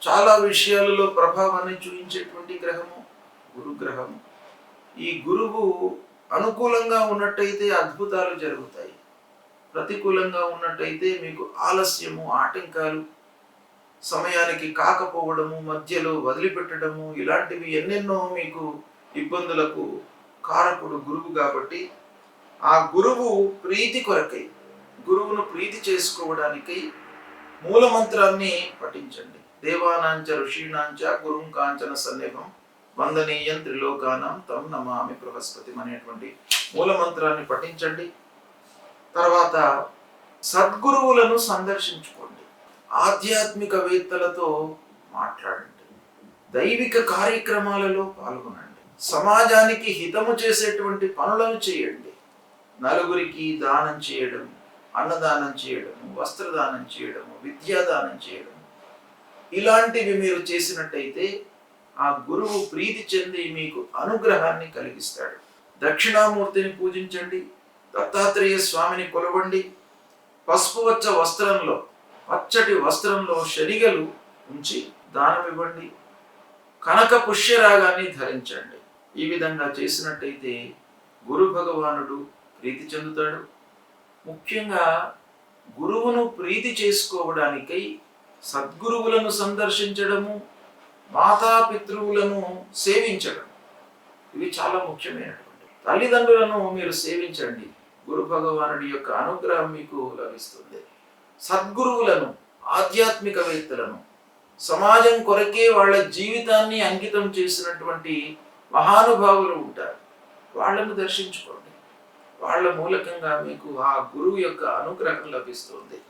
చాలా విషయాలలో ప్రభావాన్ని చూపించేటువంటి గ్రహము గురుగ్రహము. ఈ గురువు అనుకూలంగా ఉన్నట్టయితే అద్భుతాలు జరుగుతాయి, ప్రతికూలంగా ఉన్నట్టయితే మీకు ఆలస్యము, ఆటంకాలు, సమయానికి కాకపోవడము, మధ్యలో వదిలిపెట్టడము, ఇలాంటివి ఎన్నెన్నో మీకు ఇబ్బందులకు కారకుడు గురువు. కాబట్టి ఆ గురువు ప్రీతి కొరకై, గురువును ప్రీతి చేసుకోవడానికై మూలమంత్రాన్ని పఠించండి. దేవానాంచ ఋషీణాంచ గురుం కాంచన సన్నిభం వందనీయం త్రిలోకానం తం నమామి బృహస్పతి అనేటువంటి మూలమంత్రాన్ని పఠించండి. తర్వాత సద్గురువులను సందర్శించుకోండి, ఆధ్యాత్మికవేత్తలతో మాట్లాడండి, దైవిక కార్యక్రమాలలో పాల్గొనండి, సమాజానికి హితము చేసేటువంటి పనులను చేయండి. నలుగురికి దానం చేయడం, అన్నదానం చేయడము, వస్త్రదానం చేయడము, విద్యాదానం చేయడము, ఇలాంటివి మీరు చేసినట్టయితే ఆ గురువు ప్రీతి చెంది మీకు అనుగ్రహాన్ని కలిగిస్తాడు. దక్షిణామూర్తిని పూజించండి, దత్తాత్రేయ స్వామిని కొలవండి, పసుపువచ్చ వస్త్రంలో, పచ్చటి వస్త్రంలో శనిగలు ఉంచి దానం ఇవ్వండి, కనక పుష్యరాగాన్ని ధరించండి. ఈ విధంగా చేసినట్టయితే గురు భగవానుడు ప్రీతి చెందుతాడు. ముఖ్యంగా గురువును ప్రీతి చేసుకోవడానికై సద్గురువులను సందర్శించడము, మాతాపితృవులను సేవించడం, ఇవి చాలా ముఖ్యమైనటువంటి. తల్లిదండ్రులను మీరు సేవించండి, గురు భగవానుడి యొక్క అనుగ్రహం మీకు లభిస్తుంది. సద్గురువులను, ఆధ్యాత్మికవేత్తలను, సమాజం కొరకే వాళ్ళ జీవితాన్ని అంకితం చేసినటువంటి మహానుభావులు ఉంటారు, వాళ్ళను దర్శించుకోండి. వాళ్ళ మూలకంగా మీకు ఆ గురువు యొక్క అనుగ్రహం లభిస్తుంది.